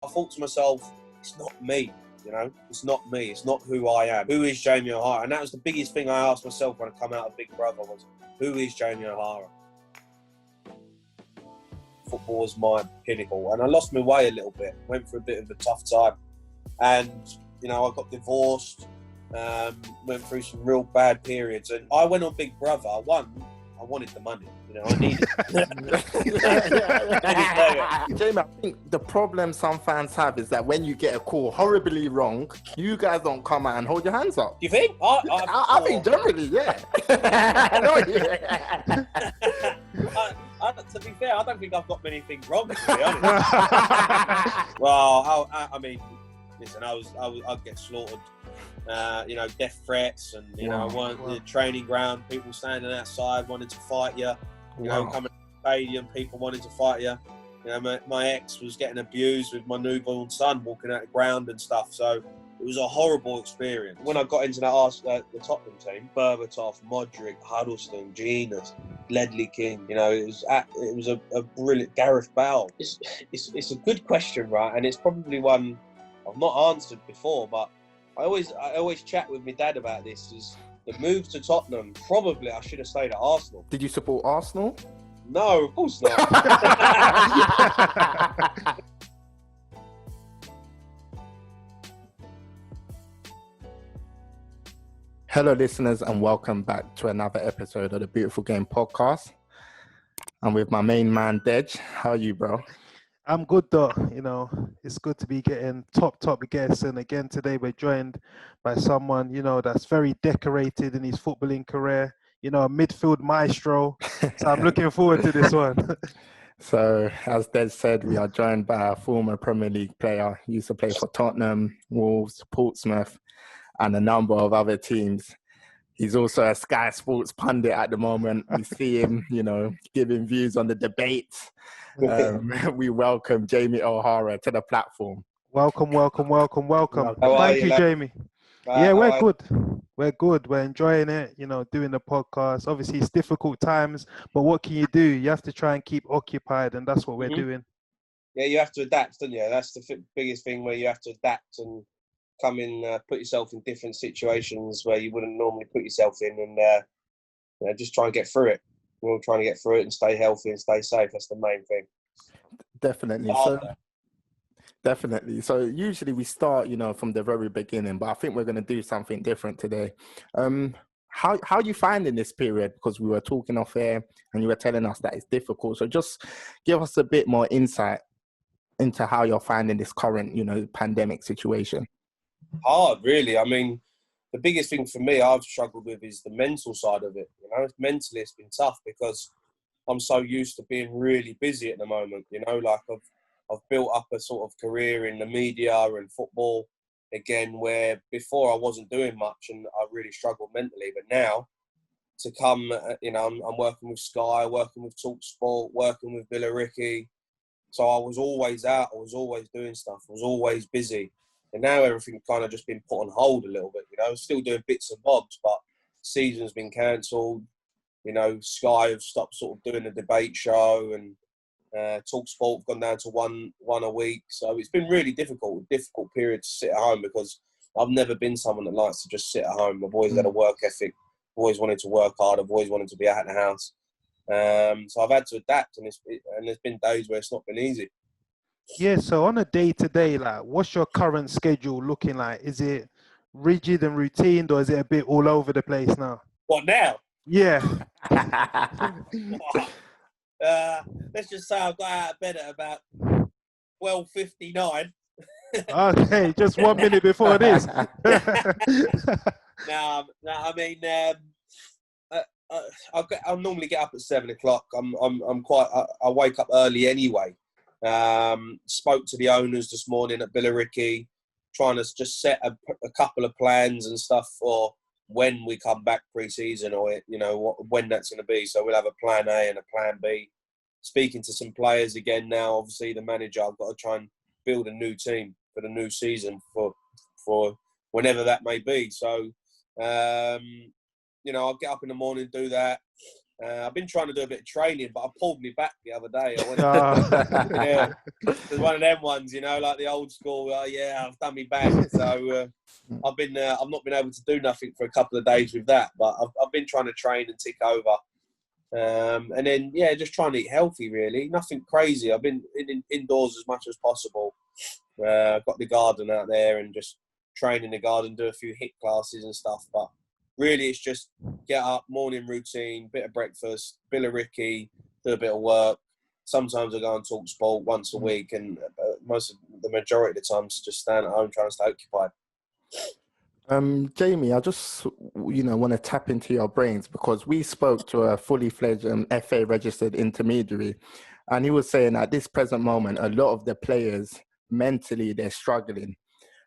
I thought to myself, it's not me, you know, it's not me, it's not who I am. Who is Jamie O'Hara? And that was the biggest thing I asked myself when I come out of Big Brother was, who is Jamie O'Hara? Football was my pinnacle, and I lost my way a little bit, went through a bit of a tough time, and, you know, I got divorced, went through some real bad periods, and I went on Big Brother. One, I wanted the money. You know, I needed it. Jamie, I think the problem some fans have is that when you get a call horribly wrong, you guys don't come out and hold your hands up. You think? I think generally, yeah. To be fair, I don't think I've got many things wrong, to be honest. Well, I mean, listen, I'd get slaughtered. You know, death threats, and you know, the training ground, people standing outside wanting to fight you. You know, coming to the stadium, people wanting to fight you. You know, my ex was getting abused with my newborn son walking out the ground and stuff. So it was a horrible experience. When I got into the Tottenham team, Berbatov, Modric, Huddleston, Genius, Ledley King. You know, it was a brilliant Gareth Bale. It's a good question, right? And it's probably one I've not answered before, but I always chat with my dad about this. Is the move to Tottenham? Probably I should have stayed at Arsenal. Did you support Arsenal? No, of course not. Hello, listeners, and welcome back to another episode of the Beautiful Game podcast. I'm with my main man, Dej. How are you, bro? I'm good though, you know, it's good to be getting top guests, and again today we're joined by someone, you know, that's very decorated in his footballing career, you know, a midfield maestro, so I'm looking forward to this one. So, as Des said, we are joined by a former Premier League player, used to play for Tottenham, Wolves, Portsmouth, and a number of other teams. He's also a Skysports pundit at the moment. We see him, you know, giving views on the debates. We welcome Jamie O'Hara to the platform. Welcome. Thank you, Jamie. Yeah, we're good. We're good. We're enjoying it, you know, doing the podcast. Obviously, it's difficult times, but what can you do? You have to try and keep occupied, and that's what we're doing. Yeah, you have to adapt, don't you? That's the biggest thing, where you have to adapt and come in, put yourself in different situations where you wouldn't normally put yourself in, and you know, just try and get through it. We're all trying to get through it and stay healthy and stay safe. That's the main thing. Definitely. So usually we start, you know, from the very beginning, but I think we're going to do something different today. How are you finding this period? Because we were talking off air and you were telling us that it's difficult. So just give us a bit more insight into how you're finding this current, you know, pandemic situation. Hard, really. I mean, the biggest thing for me I've struggled with is the mental side of it. You know, mentally it's been tough because I'm so used to being really busy at the moment. You know, like I've built up a sort of career in the media and football again, where before I wasn't doing much and I really struggled mentally. But now to come, you know, I'm working with Sky, working with Talksport, working with Billericay. So I was always out. I was always doing stuff. I was always busy. And now everything kind of just been put on hold a little bit, you know. Still doing bits and bobs, but season's been cancelled. You know, Sky have stopped sort of doing the debate show, and Talksport have gone down to one a week. So it's been really difficult period to sit at home, because I've never been someone that likes to just sit at home. I've always had a work ethic, always wanted to work hard, I've always wanted to be out of the house. So I've had to adapt, and there's been days where it's not been easy. Yeah, so on a day-to-day, like, what's your current schedule looking like? Is it rigid and routine, or is it a bit all over the place now? What now? Yeah. Let's just say I got out of bed at about 12:59. Okay, just 1 minute before this. No, I mean, I'll normally get up at 7 o'clock. I wake up early anyway. Spoke to the owners this morning at Billericay, trying to just set a couple of plans and stuff for when we come back pre-season, or, you know, when that's going to be. So we'll have a plan A and a plan B. Speaking to some players again now. Obviously, the manager, I've got to try and build a new team for the new season for whenever that may be. So, you know, I'll get up in the morning, do that. I've been trying to do a bit of training, but I pulled me back the other day. I went, Oh. yeah, there's one of them ones, you know, like the old school. Yeah, I've done me back. So I've not been able to do nothing for a couple of days with that, but I've been trying to train and tick over. And then, yeah, just trying to eat healthy, really. Nothing crazy. I've been indoors as much as possible. I've got the garden out there and just train in the garden, do a few HIIT classes and stuff. But really, it's just get up, morning routine, bit of breakfast, Billericay, do a bit of work. Sometimes I go and talk sport once a week, and the majority of the times just stand at home trying to stay occupied. Jamie, I just want to tap into your brains, because we spoke to a fully fledged FA registered intermediary, and he was saying at this present moment a lot of the players mentally they're struggling.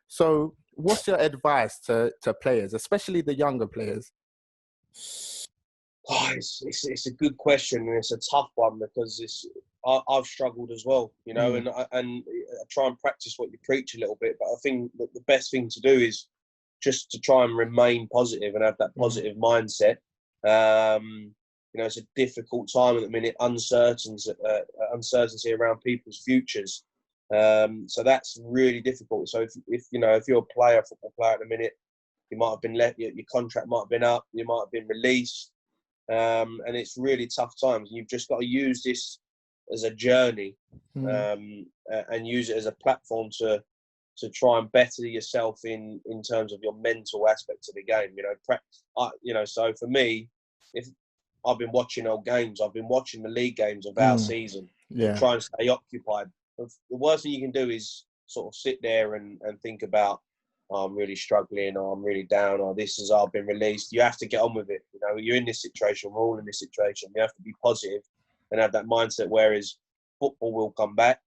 So what's your advice to players, especially the younger players? Oh, it's a good question, and it's a tough one, because I've struggled as well, you know, and I try and practice what you preach a little bit. But I think that the best thing to do is just to try and remain positive and have that positive mindset. You know, it's a difficult time at the minute, uncertainty around people's futures. So that's really difficult. So if you're a football player at the minute, you might have been your contract might have been up, you might have been released, and it's really tough times. You've just got to use this as a journey, and use it as a platform to try and better yourself in terms of your mental aspects of the game. So for me, if I've been watching old games, I've been watching the league games of our season to try and stay occupied. The worst thing you can do is sort of sit there and think about, oh, I'm really struggling, or I'm really down, or I've been released. You have to get on with it. You know, you're in this situation, we're all in this situation. You have to be positive and have that mindset, whereas football will come back.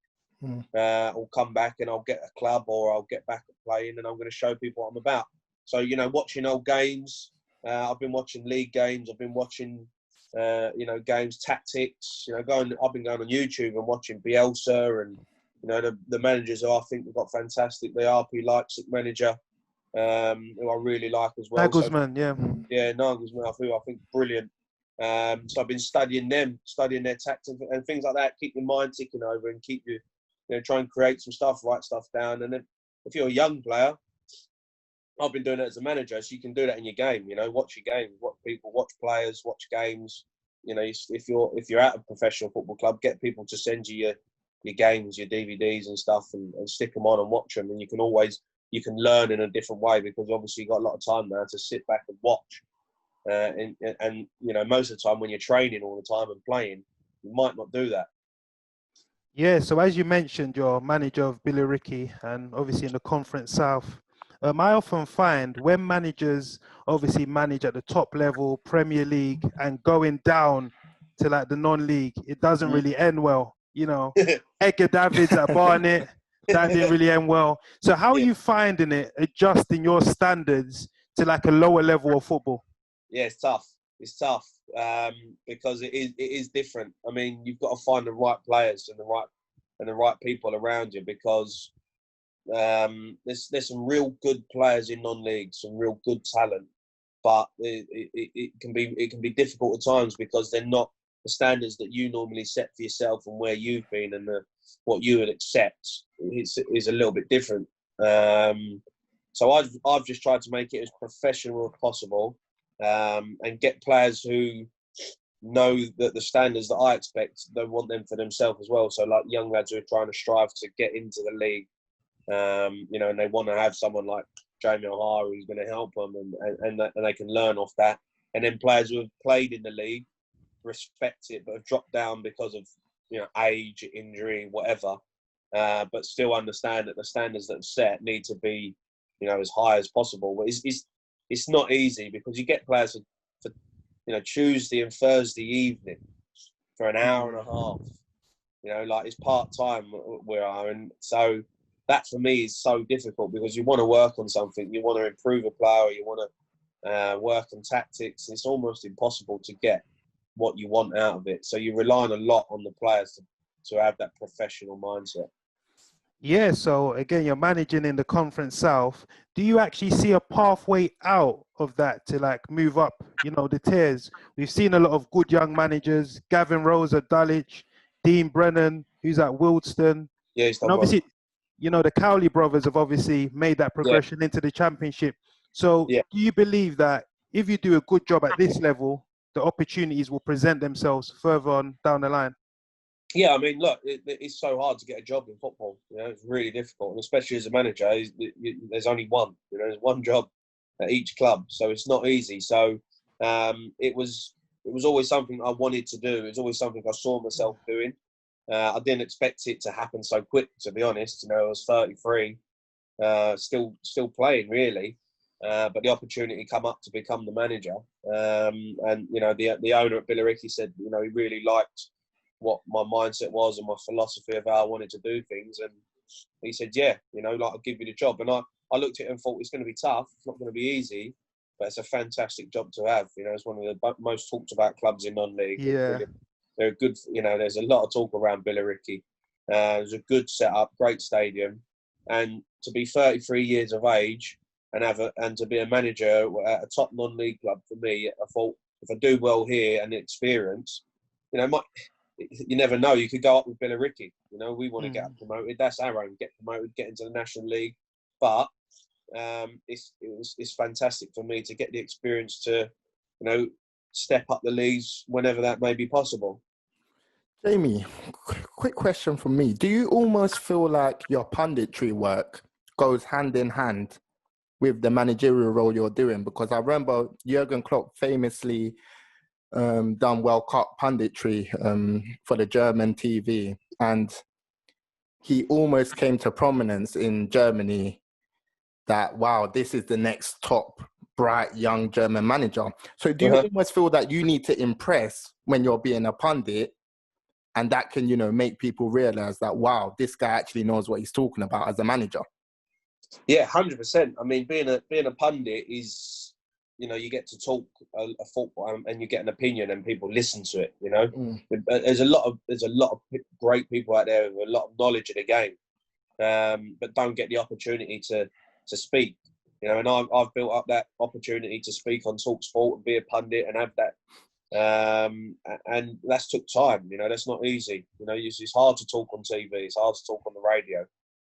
I'll come back and I'll get a club, or I'll get back at playing, and I'm going to show people what I'm about. So, watching old games, I've been watching league games, I've been watching, games, tactics, I've been going on YouTube and watching Bielsa and, the managers who I think we've got fantastic. The RP Leipzig manager, who I really like as well. Nagelsmann, Yeah, Nagelsmann, who I think brilliant. So I've been studying their tactics and things like that. Keep your mind ticking over and keep you, try and create some stuff, write stuff down. And then if you're a young player, I've been doing it as a manager, so you can do that in your game. Watch your game, watch people, watch players, watch games. If you're at a professional football club, get people to send you your games, your DVDs and stuff, and stick them on and watch them. And you can learn in a different way, because obviously you've got a lot of time now to sit back and watch. And most of the time when you're training all the time and playing, you might not do that. Yeah, so as you mentioned, you're manager of Billericay and obviously in the Conference South. I often find when managers obviously manage at the top level, Premier League, and going down to like the non-league, it doesn't really end well. Edgar Davids at Barnet, that didn't really end well. So how are you finding it adjusting your standards to like a lower level of football? Yeah, it's tough. It's tough because it is different. I mean, you've got to find the right players and the right people around you, because there's some real good players in non-league, some real good talent, but it can be difficult at times, because they're not the standards that you normally set for yourself and where you've been, and what you would accept is a little bit different. So I've just tried to make it as professional as possible. And get players who know that the standards that I expect, they want them for themselves as well. So like young lads who are trying to strive to get into the league, and they want to have someone like Jamie O'Hara who's going to help them, and they can learn off that. And then players who have played in the league, respect it, but have dropped down because of age, injury, whatever, but still understand that the standards that are set need to be as high as possible. But it's not easy, because you get players for Tuesday and Thursday evening for an hour and a half. Like it's part-time we are. And so that for me is so difficult, because you want to work on something, you want to improve a player, you want to work on tactics. It's almost impossible to get what you want out of it. So you're relying a lot on the players to have that professional mindset. Yeah, so again, you're managing in the Conference South. Do you actually see a pathway out of that to like move up, the tiers? We've seen a lot of good young managers, Gavin Rose at Dulwich, Dean Brennan, who's at Wildston. Yeah, he's And done well. obviously, the Cowley brothers have obviously made that Yeah, progression into the Championship. So yeah. do you believe that if you do a good job at this level, the opportunities will present themselves further on down the line? Yeah, I mean, look, it's so hard to get a job in football. It's really difficult, and especially as a manager, there's only one. There's one job at each club, so it's not easy. So it was always something I wanted to do. It was always something I saw myself doing. I didn't expect it to happen so quick, to be honest. I was 33, still playing really, but the opportunity come up to become the manager. And the owner at Billericay said, he really liked what my mindset was and my philosophy of how I wanted to do things. And he said, yeah, I'll give you the job. And I looked at it and thought, it's going to be tough. It's not going to be easy, but it's a fantastic job to have. It's one of the most talked about clubs in non-league. Yeah. They're good, there's a lot of talk around Billericay. There's a good setup, great stadium. And to be 33 years of age and to be a manager at a top non-league club, for me, I thought, if I do well here and the experience, you never know. You could go up with Billericay. We want to get promoted. That's our aim. Get promoted, get into the National League. But it's fantastic for me to get the experience to, step up the leagues whenever that may be possible. Jamie, quick question from me. Do you almost feel like your punditry work goes hand in hand with the managerial role you're doing? Because I remember Jurgen Klopp famously done World Cup punditry for the German TV, and he almost came to prominence in Germany that, wow, this is the next top bright young German manager. So do you almost feel that you need to impress when you're being a pundit, and that can, make people realize that, wow, this guy actually knows what he's talking about as a manager? Yeah, 100%. I mean, being a pundit is, you get to talk a football and you get an opinion and people listen to it. There's a lot of great people out there with a lot of knowledge of the game, but don't get the opportunity to speak. And I've built up that opportunity to speak on Talksport and be a pundit and have that. And that's took time. That's not easy. It's hard to talk on TV. It's hard to talk on the radio.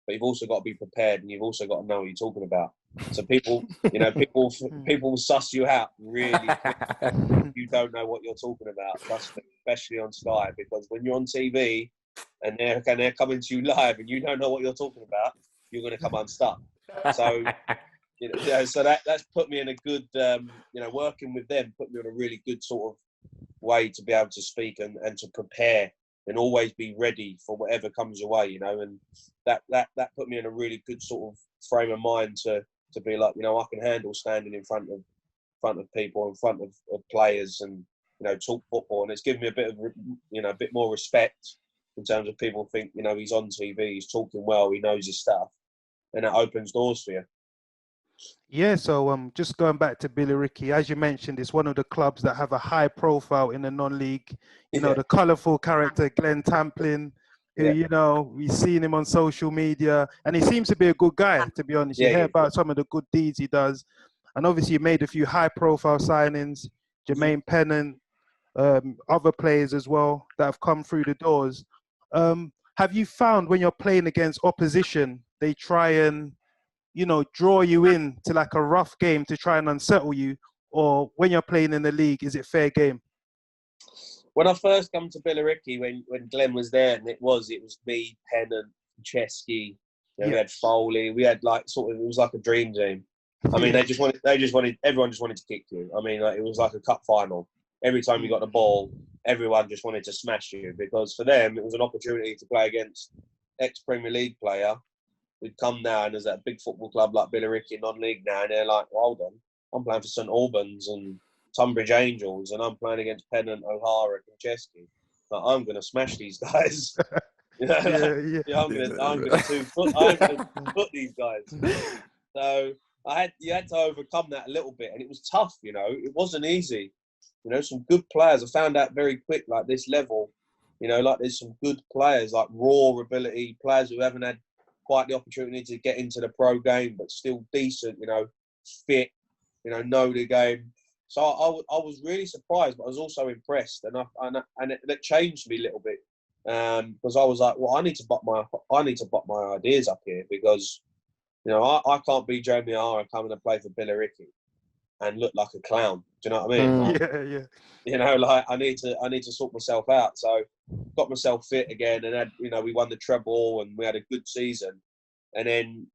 But you've also got to be prepared, and you've also got to know what you're talking about. So people will suss you out really quick if you don't know what you're talking about. Trust me, especially on Sky, because when you're on TV and they're coming to you live and you don't know what you're talking about, you're going to come unstuck. So so that's put me in a good, working with them put me on a really good sort of way to be able to speak and to prepare and always be ready for whatever comes your way, and that put me in a really good sort of frame of mind to be like, I can handle standing in front of people, in front of players, and talk football. And it's given me a bit of a bit more respect in terms of people think he's on TV, he's talking well, he knows his stuff, and that opens doors for you. Yeah, so just going back to Billericay, as you mentioned, it's one of the clubs that have a high profile in the non-league. The colourful character Glenn Tamplin, who we've seen him on social media, and he seems to be a good guy, to be honest. You hear about some of the good deeds he does, and obviously you made a few high-profile signings, Jermaine Pennant, other players as well that have come through the doors. Have you found when you're playing against opposition, they try and draw you in to like a rough game to try and unsettle you, or when you're playing in the league, is it fair game? When I first come to Billericay, when Glenn was there, and it was me, Pennant, Chesky, we had Foley, we had it was like a dream team. I mean, everyone just wanted to kick you. I mean, it was like a cup final. Every time you got the ball, everyone just wanted to smash you, because for them, it was an opportunity to play against ex-Premier League player who'd come now, and there's that big football club like Billericay non-league now, and they're like, well, hold on, I'm playing for St Albans and Tunbridge Angels, and I'm playing against Pennant, O'Hara, and Chesky. I'm going to smash these guys. I'm going to put these guys. So you had to overcome that a little bit, and it was tough. It wasn't easy. Some good players. I found out very quick, this level. There's some good players, raw ability players who haven't had quite the opportunity to get into the pro game, but still decent, fit, know the game. So I was really surprised, but I was also impressed, and it changed me a little bit, because I was like, well, I need to butt my ideas up here, because I can't be Jamie O'Hara coming to play for Billericay and look like a clown. Do you know what I mean? Yeah, yeah. Like I need to sort myself out. So got myself fit again, and we won the treble and we had a good season, and then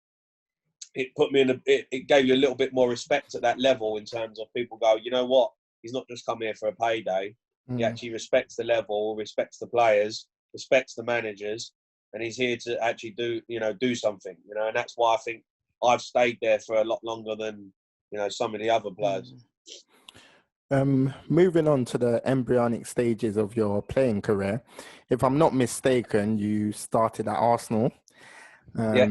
it put me it gave you a little bit more respect at that level, in terms of people go, you know what, he's not just come here for a payday. He actually respects the level, respects the players, respects the managers, and he's here to actually do something, and that's why I think I've stayed there for a lot longer than some of the other players. Moving on to the embryonic stages of your playing career, if I'm not mistaken, you started at Arsenal. Yeah.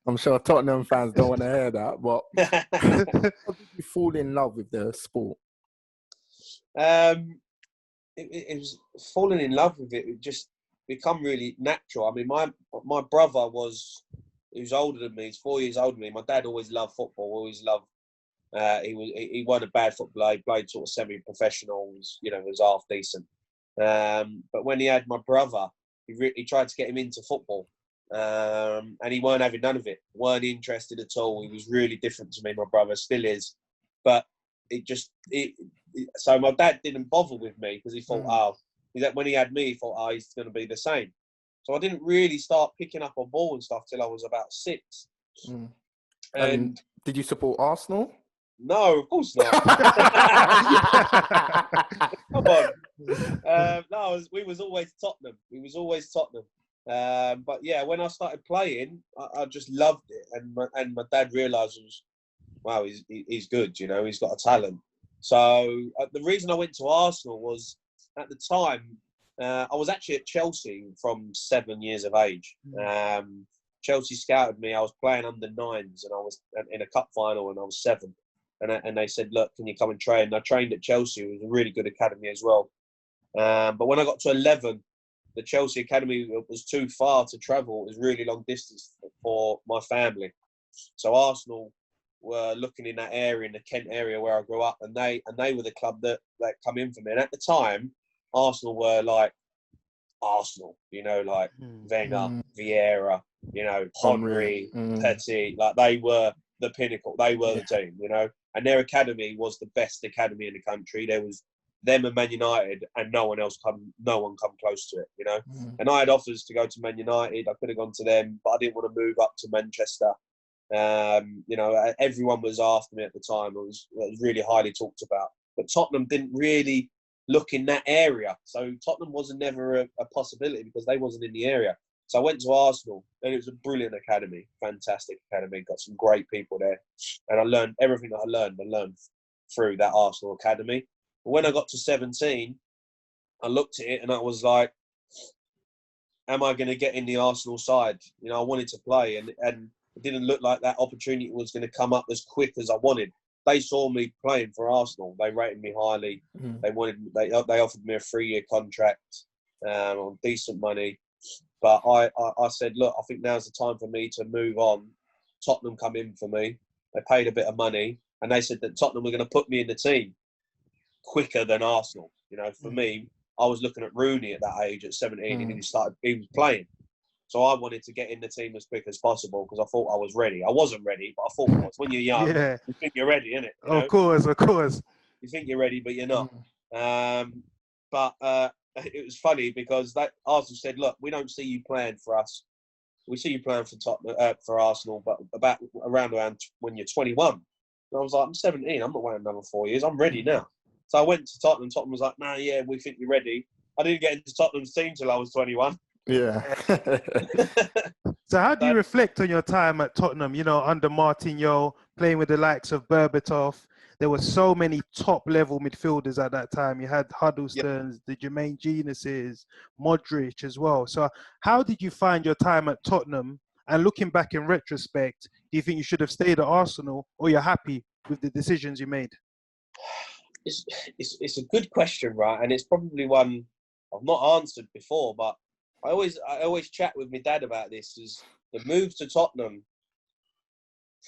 I'm sure Tottenham fans don't want to hear that, but how did you fall in love with the sport? It was falling in love with it. It just become really natural. I mean, my brother he was older than me. He's 4 years older than me. My dad always loved football. Always loved. He wasn't a bad footballer. He played sort of semi-professional. Was half decent. But when he had my brother, he tried to get him into football, and he weren't having none of it. Weren't interested at all. He was really different to me. My brother still is, but so my dad didn't bother with me, because he thought, when he had me, he thought, he's going to be the same. So I didn't really start picking up on ball and stuff till I was about 6. And did you support Arsenal? No, of course not. Come on. No, we was always Tottenham. But yeah, when I started playing, I just loved it, and my dad realised, wow, he's good. He's got a talent. So the reason I went to Arsenal was, at the time, I was actually at Chelsea from 7 years of age. Chelsea scouted me. I was playing under 9s, and I was in a cup final, and I was 7. And they said, look, can you come and train? And I trained at Chelsea. It was a really good academy as well. But when I got to 11, the Chelsea academy was too far to travel. It was really long distance for my family. So Arsenal were looking in that area, in the Kent area where I grew up, and they were the club that come in for me. And at the time, Arsenal were like Arsenal, like Wenger, Vieira, Henry, Petit, like they were the pinnacle. They were the team, and their academy was the best academy in the country. There was them and Man United, and no one come close to it, And I had offers to go to Man United. I could have gone to them, but I didn't want to move up to Manchester. Everyone was after me at the time. It was really highly talked about. But Tottenham didn't really look in that area. So Tottenham wasn't never a possibility, because they wasn't in the area. So I went to Arsenal, and it was a brilliant academy, fantastic academy, got some great people there. And I learned everything that I learned through that Arsenal academy. But when I got to 17, I looked at it and I was like, am I going to get in the Arsenal side? I wanted to play, and it didn't look like that opportunity was going to come up as quick as I wanted. They saw me playing for Arsenal. They rated me highly. They offered me a 3-year contract on decent money. But I said, look, I think now's the time for me to move on. Tottenham come in for me. They paid a bit of money, and they said that Tottenham were going to put me in the team quicker than Arsenal. For me, I was looking at Rooney at that age, at 17, and he was playing. So I wanted to get in the team as quick as possible, because I thought I was ready. I wasn't ready, but I thought I was. When you're young, you think you're ready, innit? Of course. You think you're ready, but you're not. But it was funny, because Arsenal said, look, we don't see you playing for us. We see you playing for Tottenham, for Arsenal, but around when you're 21. And I was like, I'm 17. I'm not waiting another 4 years. I'm ready now. So I went to Tottenham. Tottenham was like, nah, yeah, we think you're ready. I didn't get into Tottenham's team till I was 21. Yeah. So how do you reflect on your time at Tottenham, under Martineau, playing with the likes of Berbatov? There were so many top-level midfielders at that time. You had Huddlestons, the Jermaine Geniuses, Modric as well. So how did you find your time at Tottenham? And looking back in retrospect, do you think you should have stayed at Arsenal, or you're happy with the decisions you made? It's a good question, right? And it's probably one I've not answered before, but I always chat with my dad about this. Is the move to Tottenham?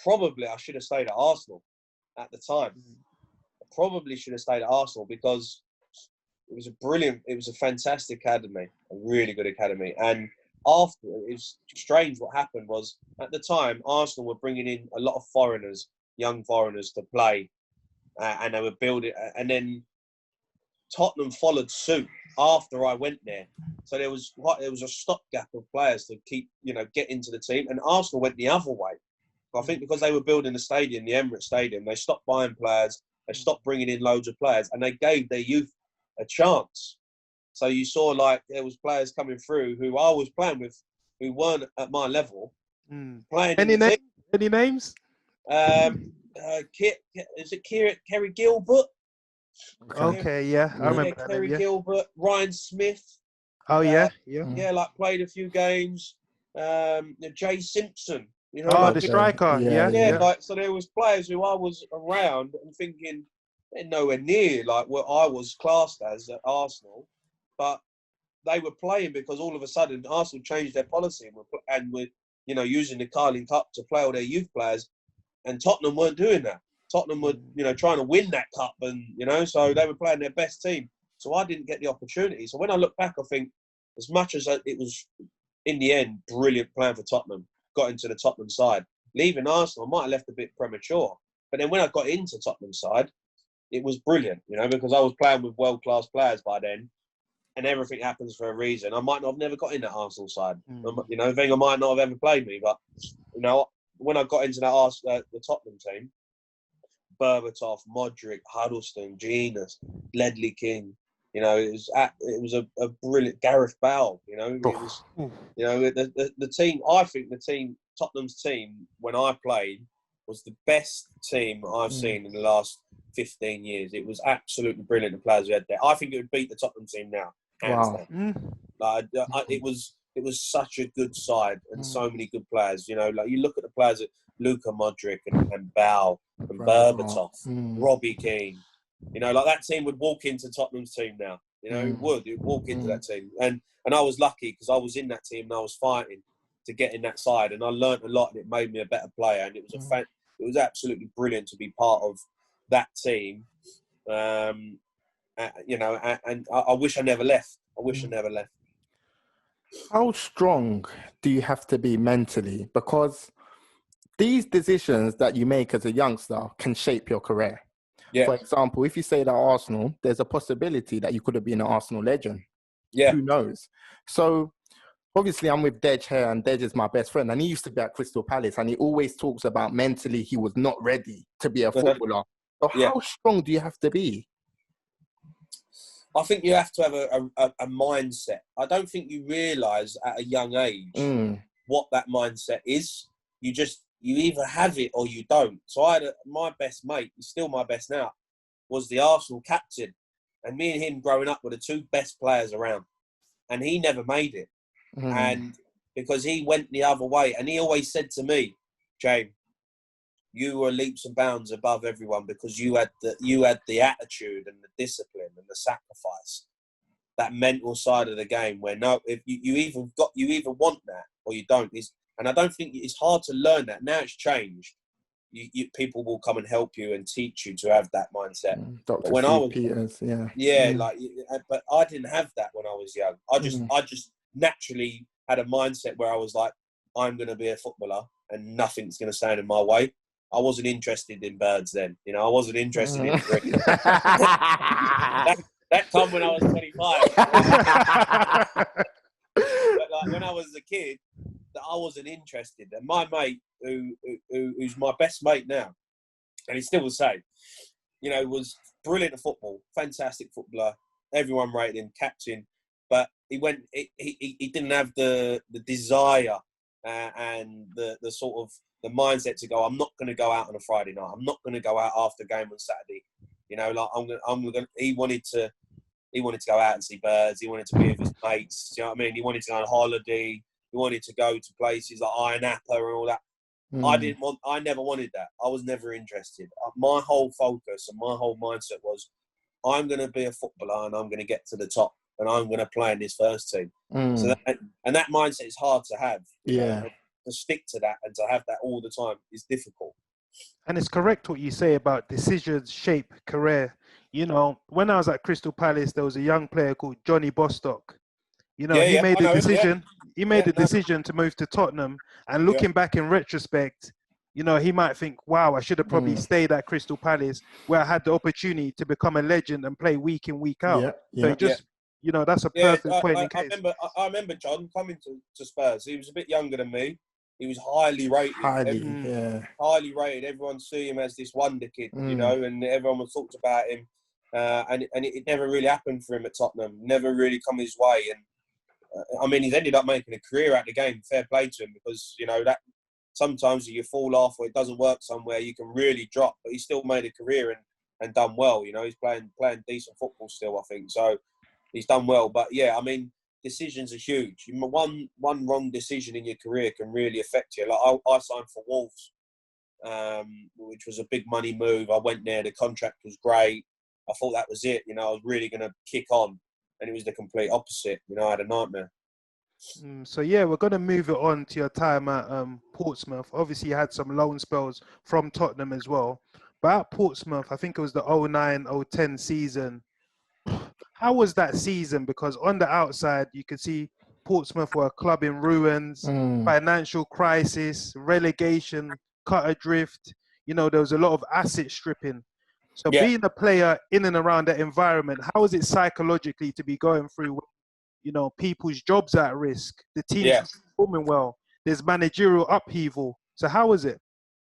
Probably I should have stayed at Arsenal at the time. I probably should have stayed at Arsenal because it was a fantastic academy, a really good academy. And after, it was strange what happened was, at the time, Arsenal were bringing in a lot of foreigners, young foreigners to play, and they were building, and then Tottenham followed suit after I went there. So there was a stopgap of players to keep, get into the team, and Arsenal went the other way. I think because they were building the stadium, the Emirates Stadium, they stopped buying players, they stopped bringing in loads of players, and they gave their youth a chance. So you saw there was players coming through who I was playing with, who weren't at my level. Playing Any names? Is it Kerry Gilbert? Okay, yeah, I remember that Kerry name, Gilbert, Ryan Smith. Oh yeah. Played a few games. Jay Simpson. the striker. Yeah. So there was players who I was around and thinking they're nowhere near like what I was classed as at Arsenal, but they were playing because all of a sudden Arsenal changed their policy and were using the Carling Cup to play all their youth players, and Tottenham weren't doing that. Tottenham were trying to win that cup, and so they were playing their best team. So I didn't get the opportunity. So when I look back, I think as much as it was in the end brilliant playing for Tottenham, got into the Tottenham side. Leaving Arsenal, I might have left a bit premature. But then when I got into Tottenham's side, it was brilliant, because I was playing with world-class players by then, and everything happens for a reason. I might not have never got in that Arsenal side. Wenger might not have ever played me, but, when I got into the Tottenham team, Berbatov, Modric, Huddleston, Genius, Ledley King, it was a brilliant Gareth Bale. It was, the team. I think Tottenham's team when I played was the best team I've seen in the last 15 years. It was absolutely brilliant. The players we had there. I think it would beat the Tottenham team now. Hands down. It was such a good side and so many good players. You look at the players at Luka Modric and Bale and Berbatov, Robbie Keane. That team would walk into Tottenham's team now. It would walk into that team. And I was lucky because I was in that team and I was fighting to get in that side. And I learnt a lot and it made me a better player. And it was it was absolutely brilliant to be part of that team. And I wish I never left. I never left. How strong do you have to be mentally? Because these decisions that you make as a youngster can shape your career. Yeah. For example, if you say that Arsenal, there's a possibility that you could have been an Arsenal legend. Yeah. Who knows? So obviously I'm with Dej here, and Dej is my best friend, and he used to be at Crystal Palace, and he always talks about mentally he was not ready to be a footballer. So how strong do you have to be? I think you have to have a mindset. I don't think you realise at a young age what that mindset is. You either have it or you don't. So my best mate, he's still my best now, was the Arsenal captain. And me and him growing up were the two best players around. And he never made it. And because he went the other way. And he always said to me, James, you were leaps and bounds above everyone because you had the attitude and the discipline and the sacrifice. That mental side of the game where if you either want that or you don't. And I don't think it's hard to learn that. Now it's changed. People will come and help you and teach you to have that mindset. Dr. When I was Peters, but I didn't have that when I was young. I just naturally had a mindset where I was like, I'm going to be a footballer and nothing's going to stand in my way. I wasn't interested in birds then. I wasn't interested in cricket. that come when I was 25. But when I was a kid, that I wasn't interested. And my mate, who's my best mate now, and he's still the same, was brilliant at football, fantastic footballer. Everyone rated him, captain. But he didn't have the desire and the sort of the mindset to go, I'm not going to go out on a Friday night. I'm not going to go out after game on Saturday. He wanted to go out and see birds. He wanted to be with his mates. You know what I mean? He wanted to go on holiday. He wanted to go to places like Iron Apple and all that. I never wanted that. I was never interested. My whole focus and my whole mindset was, I'm going to be a footballer and I'm going to get to the top. and I'm going to play in this first team. So that mindset is hard to have. You know, to stick to that and to have that all the time is difficult. And it's correct what you say about decisions shape career. You know, when I was at Crystal Palace, there was a young player called Johnny Bostock. You know, he made a decision. He made a decision to move to Tottenham. And looking back in retrospect, you know, he might think, wow, I should have probably stayed at Crystal Palace where I had the opportunity to become a legend and play week in, week out. So just, you know, that's a perfect point in case. I remember John coming to Spurs. He was a bit younger than me. He was highly rated. Highly rated. Everyone see him as this wonder kid, you know, and everyone was talked about him. And it never really happened for him at Tottenham. Never really come his way. And I mean, he's ended up making a career out of the game. Fair play to him, because, you know, that sometimes you fall off or it doesn't work somewhere, you can really drop. But he still made a career and done well. You know, he's playing decent football still, I think. So he's done well. But yeah, I mean, decisions are huge. One wrong decision in your career can really affect you. Like I signed for Wolves, which was a big money move. I went there. The contract was great. I thought that was it. You know, I was really going to kick on. And it was the complete opposite. You know, I had a nightmare. So, yeah, we're going to move it on to your time at Portsmouth. Obviously, you had some loan spells from Tottenham as well. But at Portsmouth, I think it was the 09-010 season. How was that season? Because on the outside, you could see Portsmouth were a club in ruins, financial crisis, relegation, cut adrift. You know, there was a lot of asset stripping. So being a player in and around that environment, how is it psychologically to be going through, you know, people's jobs are at risk, the team's performing well, there's managerial upheaval. So how was it?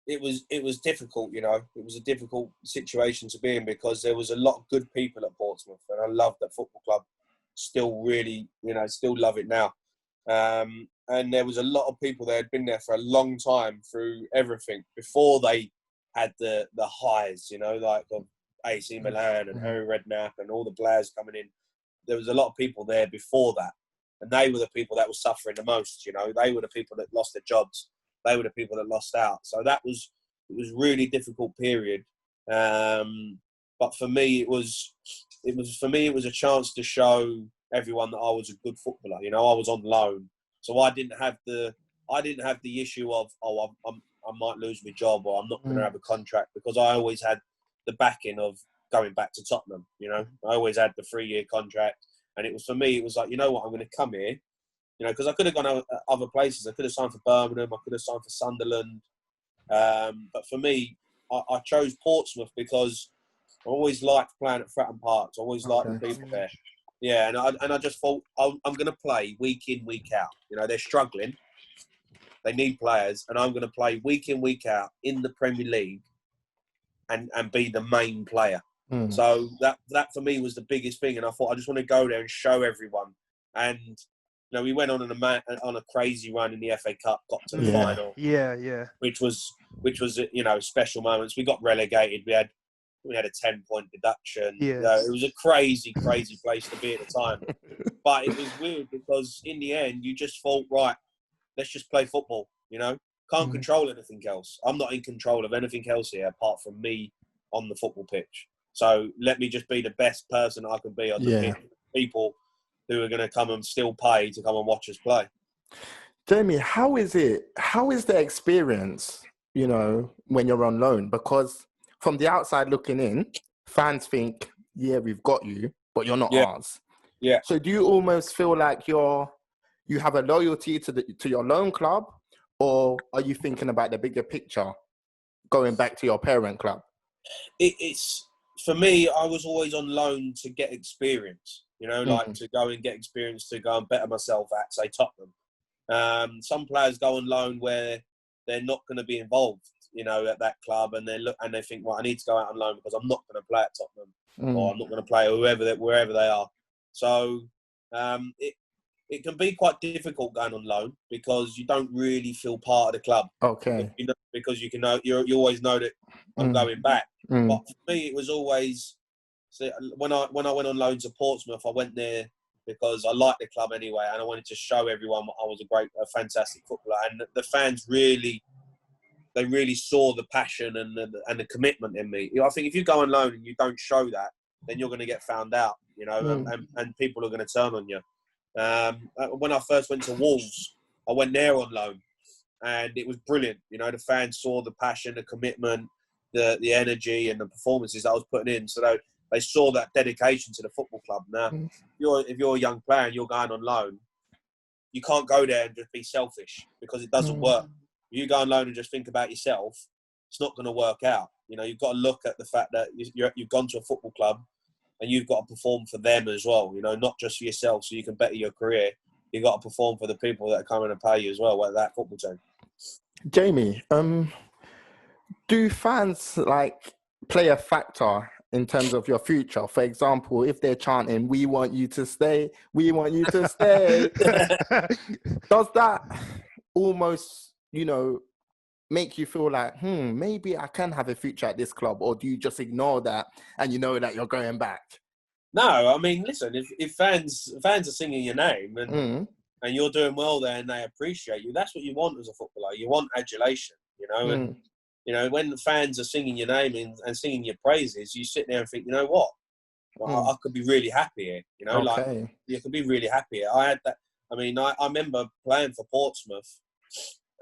It was difficult, you know. It was a difficult situation to be in because there was a lot of good people at Portsmouth, and I love that football club. Still really, you know, still love it now. And there was a lot of people that had been there for a long time through everything before they had the highs, you know, like of AC Milan and Harry Redknapp and all the players coming in. There was a lot of people there before that, and they were the people that were suffering the most. You know, they were the people that lost their jobs. They were the people that lost out. So it was really difficult period. But for me, it was a chance to show everyone that I was a good footballer. You know, I was on loan, so I didn't have the issue of I might lose my job or I'm not going to have a contract, because I always had the backing of going back to Tottenham. You know, I always had the 3-year contract, and it was, for me, it was like, you know what, I'm going to come here. You know, because I could have gone other places. I could have signed for Birmingham. I could have signed for Sunderland. But for me, I chose Portsmouth because I always liked playing at Fratton Park. I always liked the people there. Yeah, and I just thought, I'm going to play week in, week out. You know, they're struggling. They need players. And I'm going to play week in, week out in the Premier League and be the main player. So that for me was the biggest thing. And I thought, I just want to go there and show everyone. And you know, we went on a crazy run in the FA Cup, got to the final. Which was you know, special moments. We got relegated. We had a 10-point deduction. You know, it was a crazy place to be at the time. But it was weird because in the end, you just thought, right, let's just play football. You know, can't control anything else. I'm not in control of anything else here apart from me on the football pitch. So let me just be the best person I can be on the pitch. People who are going to come and still pay to come and watch us play. Jamie, how is the experience, you know, when you're on loan? Because from the outside looking in, fans think, yeah, we've got you, but you're not ours. Yeah. So do you almost feel like you have a loyalty to your loan club, or are you thinking about the bigger picture, going back to your parent club? It's for me, I was always on loan to get experience. You know, like to go and get experience, to go and better myself at, say, Tottenham. Some players go on loan where they're not going to be involved, you know, at that club, and they think, well, I need to go out on loan because I'm not going to play at Tottenham, or I'm not going to play wherever they are. So it can be quite difficult going on loan because you don't really feel part of the club. Okay. You know, because you always know that I'm going back. But for me, it was always. So when I went on loan to Portsmouth, I went there because I liked the club anyway, and I wanted to show everyone I was a fantastic footballer. And the fans really saw the passion and the commitment in me. You know, I think if you go on loan and you don't show that, then you're going to get found out, you know, and people are going to turn on you. When I first went to Wolves, I went there on loan, and it was brilliant. You know, the fans saw the passion, the commitment, the energy, and the performances that I was putting in. So they saw that dedication to the football club. Now, if you're a young player and you're going on loan, you can't go there and just be selfish, because it doesn't work. If you go on loan and just think about yourself, it's not going to work out. You know, you've got to look at the fact that you've gone to a football club and you've got to perform for them as well. You know, not just for yourself so you can better your career. You've got to perform for the people that are coming to pay you as well, like that football team. Jamie, do fans play a factor in terms of your future? For example, if they're chanting, "We want you to stay, we want you to stay," does that almost, make you feel like, maybe I can have a future at this club? Or do you just ignore that and you know that you're going back? No, I mean, listen, if fans are singing your name and you're doing well there and they appreciate you, that's what you want as a footballer. You want adulation, and, when the fans are singing your name and singing your praises, you sit there and think, you know what? I could be really happy here, Okay. You could be really happy here. I had that. I mean, I remember playing for Portsmouth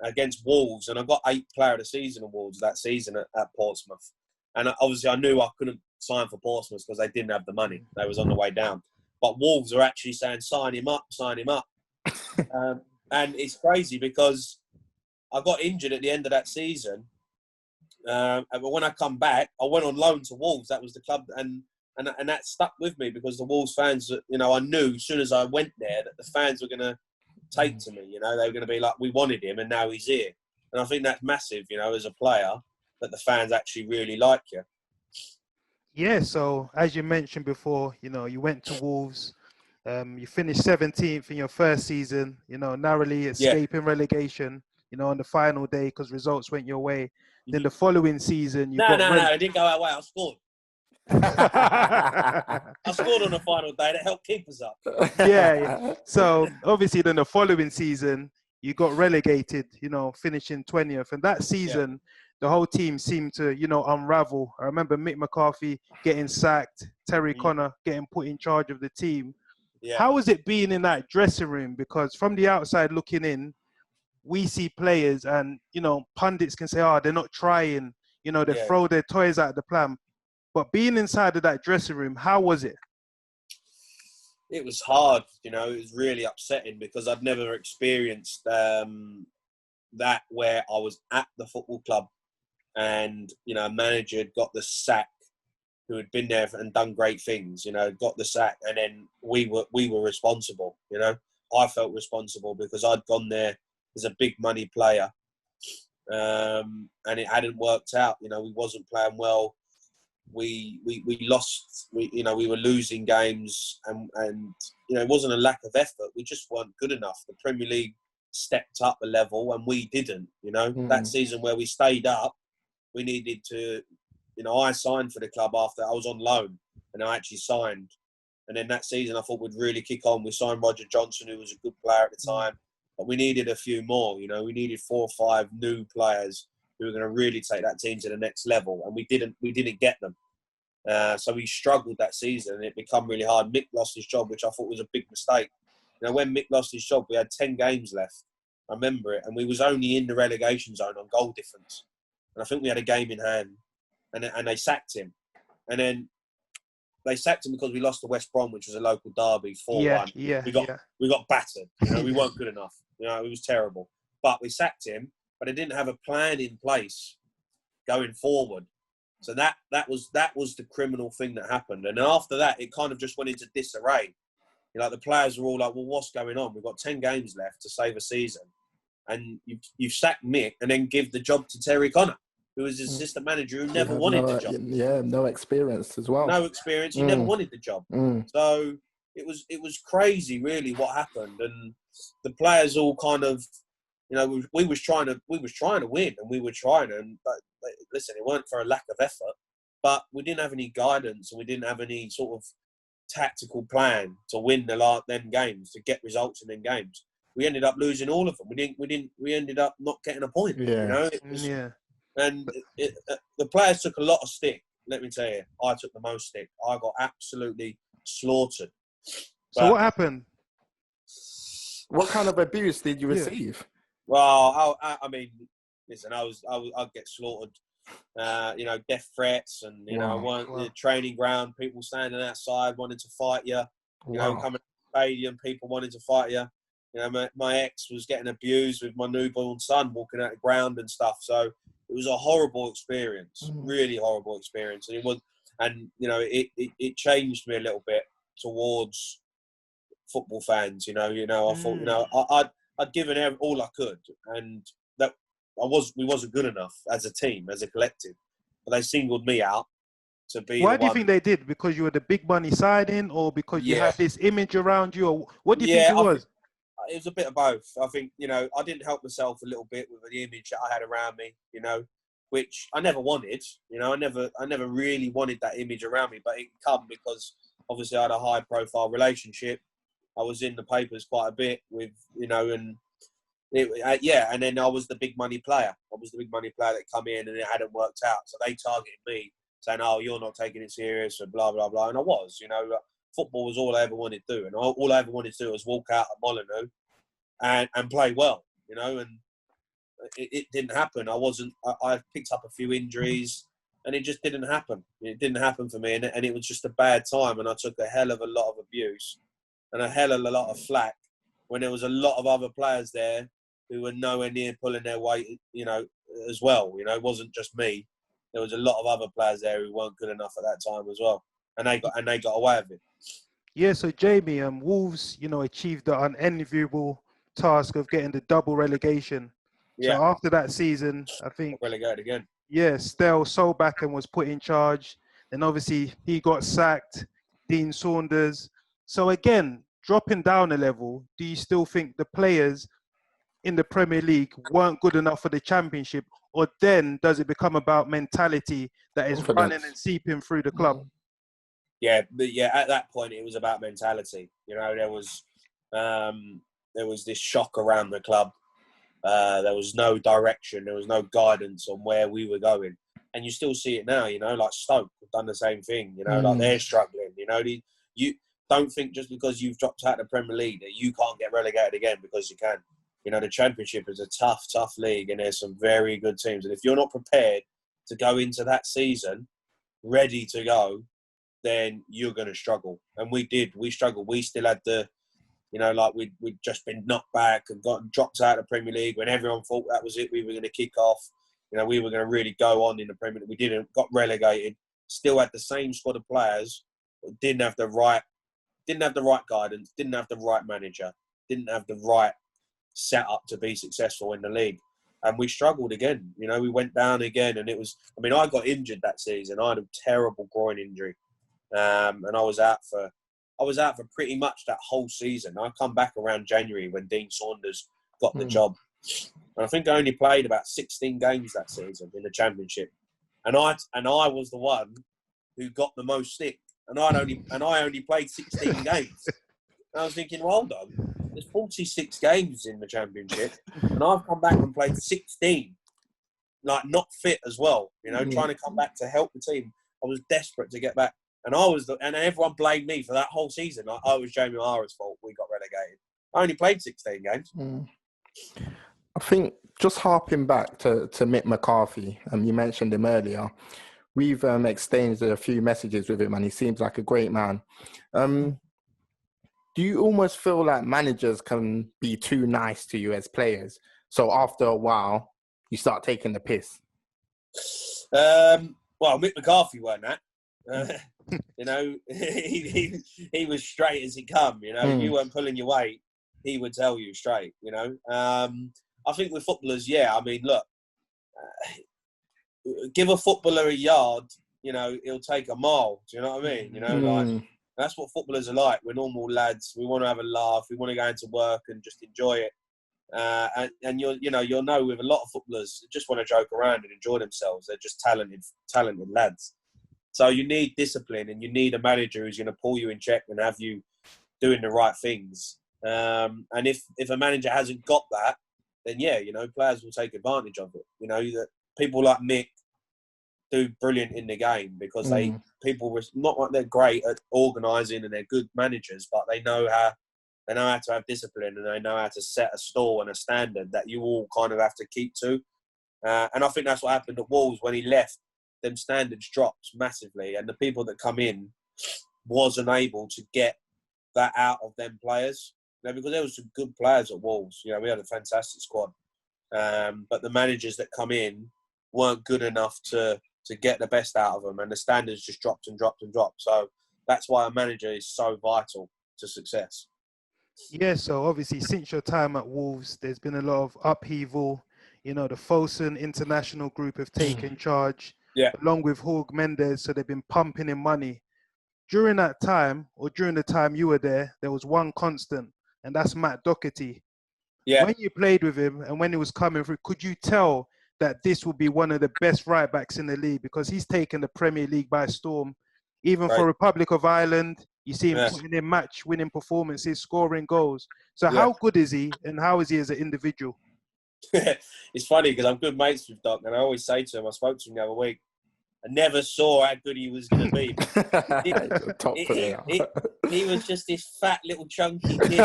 against Wolves, and I got 8th Player of the Season awards that season at Portsmouth. And obviously I knew I couldn't sign for Portsmouth because they didn't have the money. They was on the way down. But Wolves are actually saying, sign him up. And it's crazy because I got injured at the end of that season. But when I come back, I went on loan to Wolves. That was the club. And that stuck with me because the Wolves fans, I knew as soon as I went there that the fans were going to take to me. They were going to be like, we wanted him and now he's here. And I think that's massive, as a player, that the fans actually really like you. Yeah, so as you mentioned before, you went to Wolves. You finished 17th in your first season, narrowly escaping relegation, on the final day because results went your way. Then the following season, No, it didn't go our way. I scored. I scored on the final day. That helped keep us up. Yeah. So obviously, then the following season, you got relegated, finishing 20th. And that season, the whole team seemed to, unravel. I remember Mick McCarthy getting sacked, Terry Connor getting put in charge of the team. Yeah. How was it being in that dressing room? Because from the outside looking in, we see players and, pundits can say, they're not trying, they throw their toys out of the pram. But being inside of that dressing room, how was it? It was hard, it was really upsetting because I'd never experienced that where I was at the football club and, a manager had got the sack who had been there and done great things, got the sack, and then we were responsible, I felt responsible because I'd gone there as a big money player and it hadn't worked out, we wasn't playing well. We lost, we were losing games and it wasn't a lack of effort. We just weren't good enough. The Premier League stepped up a level and we didn't, That season where we stayed up, we needed to, I signed for the club after I was on loan and I actually signed. And then that season I thought we'd really kick on. We signed Roger Johnson, who was a good player at the time, but we needed a few more, we needed 4 or 5 new players who were going to really take that team to the next level. And we didn't get them. So we struggled that season and it became really hard. Mick lost his job, which I thought was a big mistake. When Mick lost his job, we had 10 games left. I remember it. And we was only in the relegation zone on goal difference. And I think we had a game in hand. And they sacked him. And then they sacked him because we lost to West Brom, which was a local derby, 4-1. We got battered. We weren't good enough. It was terrible. But we sacked him. But they didn't have a plan in place going forward. So that was the criminal thing that happened. And then after that, it kind of just went into disarray. The players were all like, well, what's going on? We've got 10 games left to save a season. And you've sacked Mick and then give the job to Terry Connor, who was his assistant manager who never wanted the job. Yeah, no experience as well. No experience. He never wanted the job. So it was crazy, really, what happened. And the players all kind of, we was trying to win, and we were trying. But listen, it weren't for a lack of effort, but we didn't have any guidance, and we didn't have any sort of tactical plan to win them games, to get results in them games. We ended up losing all of them. We ended up not getting a point. Yeah. And the players took a lot of stick. let me tell you, I took the most stick. I got absolutely slaughtered. So what happened? What kind of abuse did you receive? Well, I mean, listen, I'd get slaughtered. Death threats, and the training ground, people standing outside wanting to fight you. Coming to the stadium, people wanting to fight you. My ex was getting abused with my newborn son walking out the ground and stuff. So it was a horrible experience, really horrible experience. And it changed me a little bit towards football fans. I thought, I'd given all I could, and that we wasn't good enough as a team, as a collective. But they singled me out to be. Why do you think they did? Because you were the big money signing, or because you had this image around you, or what do you think it was? It was a bit of both. I think, I didn't help myself a little bit with the image that I had around me, which I never wanted. I never really wanted that image around me, but it come because obviously I had a high profile relationship. I was in the papers quite a bit with, and then I was the big money player. I was the big money player that come in and it hadn't worked out. So they targeted me saying, "Oh, you're not taking it serious," and blah, blah, blah. And I was, football was all I ever wanted to do. And all I ever wanted to do was walk out at Molyneux and play well, and it didn't happen. I picked up a few injuries and it just didn't happen. It didn't happen for me. And it was just a bad time. And I took a hell of a lot of abuse and a hell of a lot of flack when there was a lot of other players there who were nowhere near pulling their weight, as well. It wasn't just me. There was a lot of other players there who weren't good enough at that time as well. And they got away with it. Yeah, so Jamie, Wolves, achieved the unenviable task of getting the double relegation. Yeah. So after that season, I think relegated again. Yeah, Stel Solbakken was put in charge. Then obviously he got sacked. Dean Saunders. So again, dropping down a level, do you still think the players in the Premier League weren't good enough for the Championship, or then does it become about mentality that is running and seeping through the club? Yeah, but at that point it was about mentality. There was this shock around the club. There was no direction. There was no guidance on where we were going, and you still see it now. Like Stoke have done the same thing. Like they're struggling. You don't think just because you've dropped out of the Premier League that you can't get relegated again, because you can. The Championship is a tough league, and there's some very good teams. And if you're not prepared to go into that season ready to go, then you're going to struggle. And we did. We struggled. We still had we'd just been knocked back and got dropped out of the Premier League when everyone thought that was it. We were going to kick off. We were going to really go on in the Premier League. We didn't. Got relegated. Still had the same squad of players, but didn't have the right guidance. Didn't have the right manager. Didn't have the right setup to be successful in the league. And we struggled again. We went down again, and it was. I got injured that season. I had a terrible groin injury. And I was out for pretty much that whole season. I come back around January when Dean Saunders got the job. And I think I only played about 16 games that season in the Championship. And I was the one who got the most stick. And I only played 16 games. And I was thinking, well, hold on. There's 46 games in the Championship. And I've come back and played 16. Like, not fit as well. Trying to come back to help the team. I was desperate to get back. And and everyone blamed me for that whole season. Like, it was Jamie O'Hara's fault. We got relegated. I only played 16 games. I think just harping back to Mick McCarthy, you mentioned him earlier. We've exchanged a few messages with him, and he seems like a great man. Do you almost feel like managers can be too nice to you as players? So after a while, you start taking the piss? Well, Mick McCarthy weren't that. He was straight as he come. You weren't pulling your weight, he would tell you straight. I think with footballers, look, give a footballer a yard, he'll take a mile. Do you know what I mean? Like, that's what footballers are like. We're normal lads. We want to have a laugh. We want to go into work and just enjoy it. And you'll know with a lot of footballers, they just want to joke around and enjoy themselves. They're just talented lads. So you need discipline, and you need a manager who's going to pull you in check and have you doing the right things. And if a manager hasn't got that, then players will take advantage of it. That people like Mick do brilliant in the game because Mm. people were not like they're great at organising and they're good managers, but they know how to have discipline and they know how to set a stall and a standard that you all kind of have to keep to. And I think that's what happened at Wolves when he left. Them standards dropped massively, and the people that come in wasn't able to get that out of them players. You know, because there was some good players at Wolves. You know, we had a fantastic squad, but the managers that come in weren't good enough to get the best out of them, and the standards just dropped and dropped and dropped. So that's why a manager is so vital to success. Yeah, so obviously since your time at Wolves, there's been a lot of upheaval. You know, the Fosun International Group have taken charge, along with Jorge Mendes, so they've been pumping in money. During that time, or during the time you were there was one constant, and that's Matt Doherty. Yeah. When you played with him and when he was coming through, could you tell that this would be one of the best right-backs in the league? Because he's taken the Premier League by storm. Even for Republic of Ireland, you see him putting in match-winning performances, scoring goals. So how good is he, and how is he as an individual? It's funny because I'm good mates with Doc, and I always say to him, I spoke to him the other week, I never saw how good he was going to be. He was just this fat little chunky kid.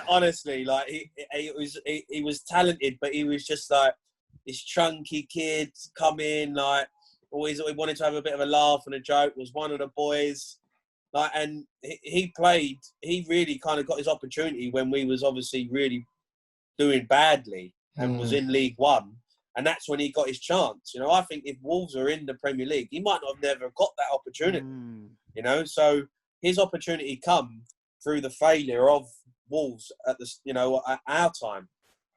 Honestly, like he was talented, but he was just like this chunky kid come in, like always wanted to have a bit of a laugh and a joke. Was one of the boys, like, and he played. He really kind of got his opportunity when we was obviously really doing badly and was in League One, and that's when he got his chance. You know, I think if Wolves are in the Premier League, he might not have never got that opportunity. You know, so his opportunity come through the failure of Wolves at our time,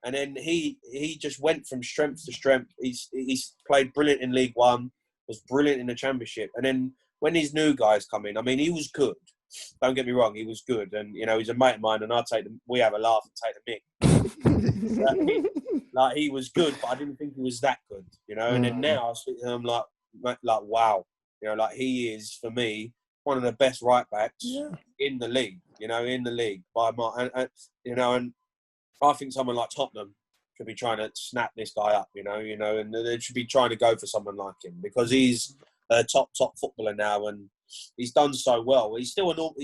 and then he just went from strength to strength. He's played brilliant in League One, was brilliant in the Championship, and then when these new guys come in, I mean, he was good. Don't get me wrong, he was good, and you know he's a mate of mine, and we have a laugh and take the mick. Like he was good, but I didn't think he was that good, you know. And then now I speak to him like wow, you know, like he is for me one of the best right backs in the league, you know, by my, and I think someone like Tottenham should be trying to snap this guy up, you know, and they should be trying to go for someone like him because he's a top footballer now, and he's done so well. He's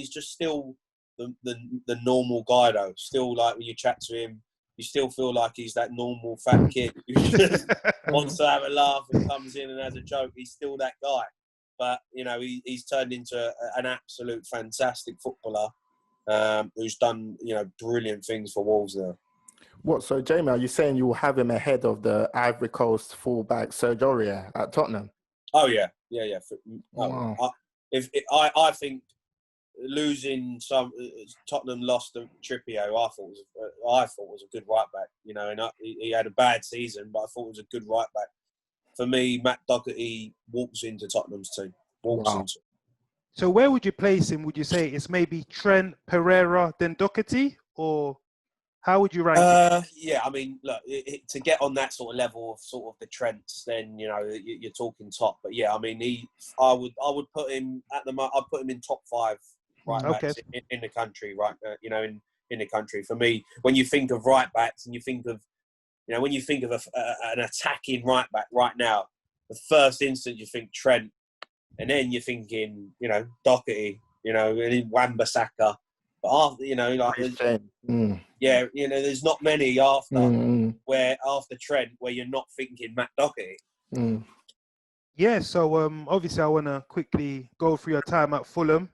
just still the normal guy though. Still, like when you chat to him, you still feel like he's that normal fat kid who just wants to have a laugh and comes in and has a joke. He's still that guy. But, you know, he's turned into an absolute fantastic footballer who's done, you know, brilliant things for Wolves now. What? So, Jamie, are you saying you will have him ahead of the Ivory Coast fullback Serge Aurier at Tottenham? Oh, yeah. Yeah. Wow. I think losing Tottenham lost to Trippier, I thought was a good right back. You know, and he had a bad season, but I thought it was a good right back. For me, Matt Doherty walks into Tottenham's team. So where would you place him? Would you say it's maybe Trent, Pereira, then Doherty? Or how would you rank it? Yeah, I mean, look, to get on that sort of level of sort of the Trents, then, you know, you're talking top. But yeah, I mean, I would put him I'd put him in top 5 right backs in the country, right? You know, in the country. For me, when you think of right backs and you think of, you know, when you think of an attacking right back right now, the first instant you think Trent, and then you're thinking, you know, Doherty, you know, and then Wan-Bissaka. But after, you know, like, yeah, you know, there's not many after Trent where you're not thinking Matt Doherty. Yeah, so obviously I want to quickly go through your time at Fulham.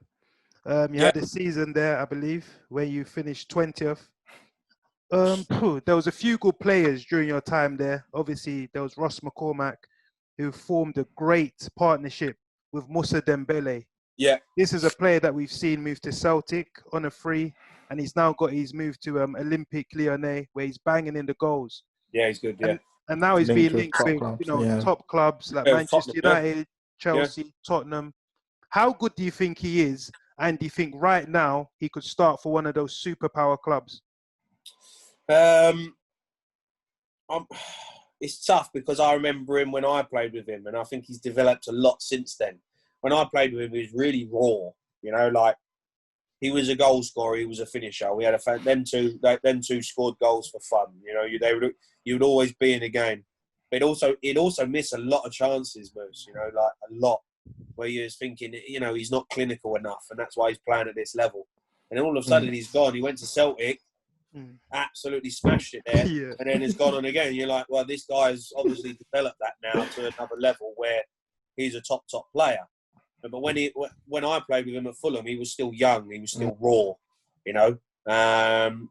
You had a season there, I believe, where you finished 20th. There was a few good players during your time there. Obviously, there was Ross McCormack, who formed a great partnership with Moussa Dembele. Yeah. This is a player that we've seen move to Celtic on a free, and he's now got his move to Olympique Lyonnais, where he's banging in the goals. Yeah, he's good, yeah. And now he's being linked with, you know, top clubs like Manchester United, Chelsea, Tottenham. How good do you think he is? And do you think right now he could start for one of those superpower clubs? It's tough because I remember him when I played with him, and I think he's developed a lot since then. When I played with him, he was really raw. You know, like he was a goal scorer, he was a finisher. We had them two scored goals for fun. You know, you would always be in a game. But he'd also miss a lot of chances, Moose, you know, like a lot, where you're thinking, you know, he's not clinical enough, and that's why he's playing at this level. And then all of a sudden he's gone. He went to Celtic, absolutely smashed it there, and then he's gone on again. You're like, well, this guy's obviously developed that now to another level where he's a top player. But when I played with him at Fulham, he was still young. He was still raw, you know.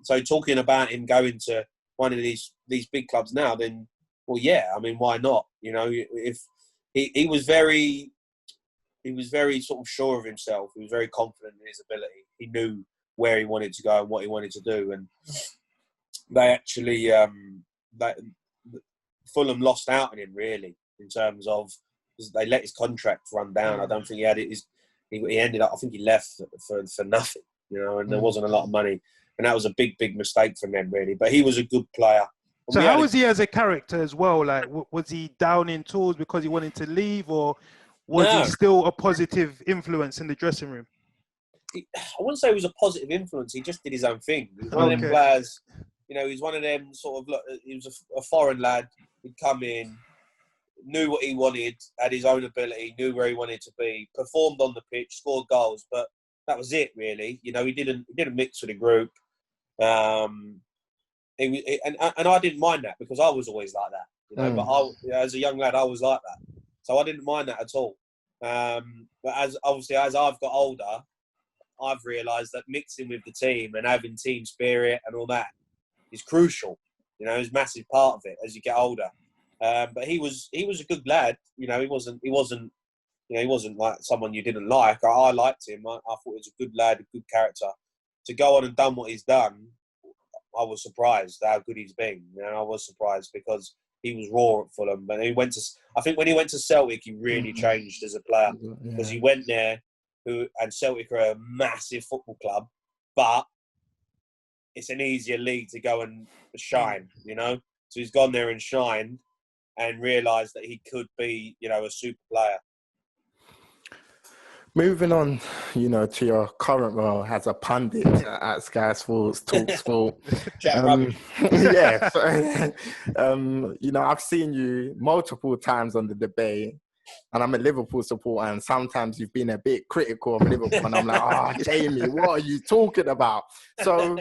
So talking about him going to one of these big clubs now, then, well, yeah, I mean, why not? You know, if he was very sort of sure of himself. He was very confident in his ability. He knew where he wanted to go and what he wanted to do. And they actually, Fulham lost out on him, really, in terms of, they let his contract run down. I don't think he had it. He ended up, I think he left for nothing, you know, and there wasn't a lot of money. And that was a big mistake from them, really. But he was a good player. So how was he as a character as well? Like, was he down in tools because he wanted to leave, or was he still a positive influence in the dressing room? I wouldn't say he was a positive influence. He just did his own thing. He was one of them players, you know, he's one of them sort of, he was a foreign lad. He'd come in, knew what he wanted, had his own ability, knew where he wanted to be, performed on the pitch, scored goals, but that was it, really. You know, he didn't mix with the group. And I didn't mind that, because I was always like that, you know. But as a young lad, I was like that, so I didn't mind that at all. But as I've got older, I've realised that mixing with the team and having team spirit and all that is crucial. You know, it's a massive part of it as you get older. But he was a good lad. You know, he wasn't like someone you didn't like. I liked him. I thought he was a good lad, a good character. To go on and done what he's done, I was surprised how good he's been. You know, I was surprised, because he was raw at Fulham. But I think when he went to Celtic, he really changed as a player, because he went there, and Celtic are a massive football club, but it's an easier league to go and shine, you know. So he's gone there and shined, and realised that he could be, you know, a super player. Moving on, you know, to your current role as a pundit at Skysports, Talksport. You know, I've seen you multiple times on the debate, and I'm a Liverpool supporter, and sometimes you've been a bit critical of Liverpool, and I'm like, Jamie, what are you talking about? So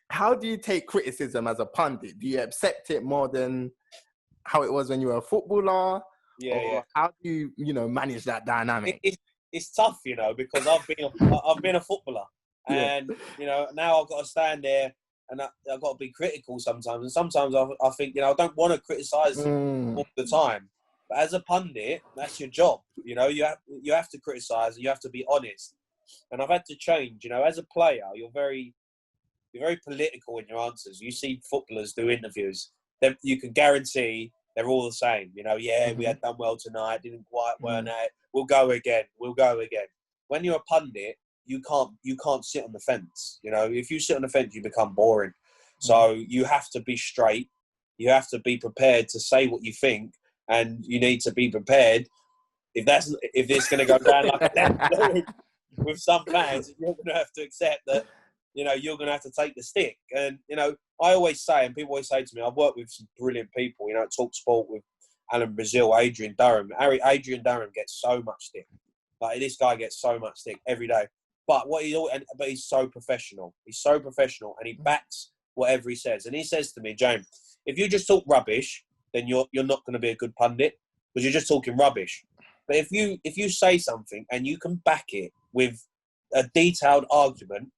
how do you take criticism as a pundit? Do you accept it more than how it was when you were a footballer? How do you, you know, manage that dynamic? It's tough, you know, because I've been a footballer, and you know, now I've got to stand there, and I've got to be critical sometimes. And sometimes I think, you know, I don't want to criticise all the time, but as a pundit, that's your job. You know, you have to criticise, and you have to be honest. And I've had to change. You know, as a player, you're very political in your answers. You see footballers do interviews, you can guarantee they're all the same. You know, we had done well tonight, didn't quite weren't it. We'll go again. When you're a pundit, you can't sit on the fence. You know, if you sit on the fence, you become boring. So you have to be straight. You have to be prepared to say what you think, and you need to be prepared if it's going to go down like that with some fans, you're going to have to accept that. You know, you're going to have to take the stick. And, you know, I always say, and people always say to me, I've worked with some brilliant people, you know, at Talksport with Alan Brazil, Adrian Durham. Adrian Durham gets so much stick. Like, this guy gets so much stick every day. But he's so professional. He's so professional, and he backs whatever he says. And he says to me, James, if you just talk rubbish, then you're not going to be a good pundit, because you're just talking rubbish. But if you say something and you can back it with a detailed argument,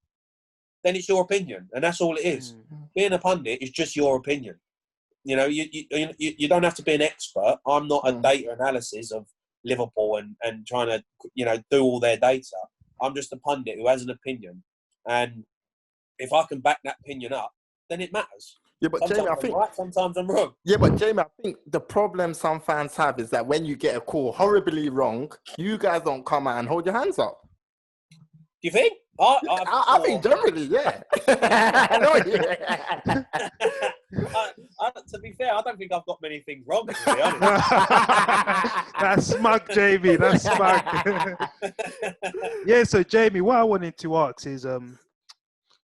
then it's your opinion, and that's all it is. Being a pundit is just your opinion. You know, you don't have to be an expert. I'm not a data analysis of Liverpool and trying to, you know, do all their data. I'm just a pundit who has an opinion, and if I can back that opinion up, then it matters. Yeah, but sometimes Jamie, I I'm think right, sometimes I'm wrong. Yeah, but Jamie, I think the problem some fans have is that when you get a call horribly wrong, you guys don't come out and hold your hands up. Do you think? I think generally, yeah. To be fair, I don't think I've got many things wrong, to be honest. That's smug, Jamie. That's smug. Yeah, so Jamie, what I wanted to ask is,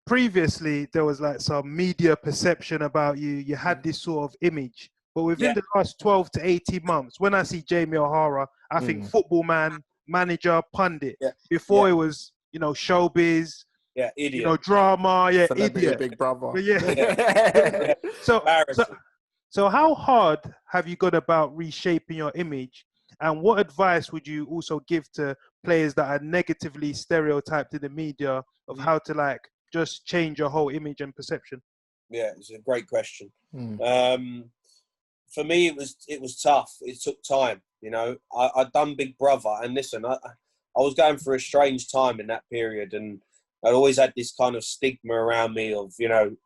previously there was like some media perception about you. You had this sort of image But within the last 12 to 18 months, when I see Jamie O'Hara, I think football man, manager, pundit. Before it was, you know, showbiz, idiot. You know, drama, Celebrity idiot. Big Brother. But So how hard have you gone about reshaping your image? And what advice would you also give to players that are negatively stereotyped in the media of how to like just change your whole image and perception? Yeah, it's a great question. For me, it was tough. It took time. You know, I'd done Big Brother, and listen, I was going through a strange time in that period, and I'd always had this kind of stigma around me of, you know,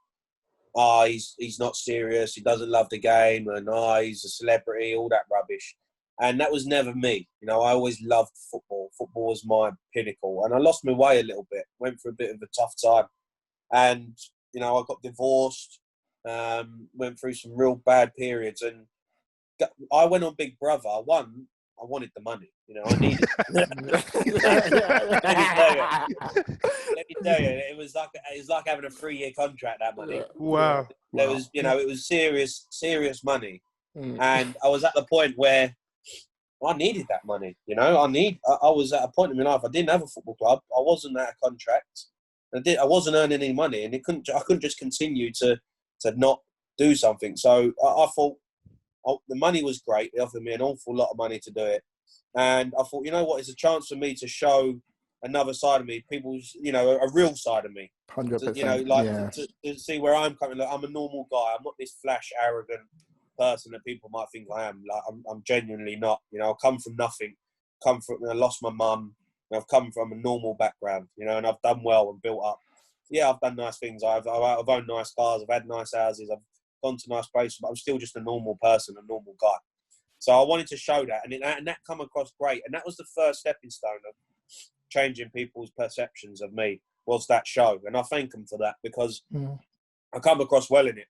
he's not serious, he doesn't love the game, and he's a celebrity, all that rubbish. And that was never me. You know, I always loved football. Football was my pinnacle. And I lost my way a little bit, went through a bit of a tough time. And, you know, I got divorced, went through some real bad periods. And I went on Big Brother. One, I wanted the money. You know, I needed it. Let me tell you, it was like having a 3-year contract, that money. Wow. There was, you know, it was serious money. And I was at the point where I needed that money. You know, I was at a point in my life, I didn't have a football club. I wasn't at a contract. I wasn't earning any money, and I couldn't just continue to not do something. So I thought, the money was great. They offered me an awful lot of money to do it. And I thought, you know what, it's a chance for me to show another side of me, people's, you know, a real side of me. 100%. You know, like to see where I'm coming. Like, I'm a normal guy. I'm not this flash, arrogant person that people might think I am. Like, I'm genuinely not. You know, I come from nothing. I lost my mum. I've come from a normal background, you know, and I've done well and built up. Yeah, I've done nice things. I've owned nice cars. I've had nice houses. I've gone to nice places, but I'm still just a normal person, a normal guy. So I wanted to show that, and that come across great. And that was the first stepping stone of changing people's perceptions of me, was that show. And I thank them for that, because I come across well in it.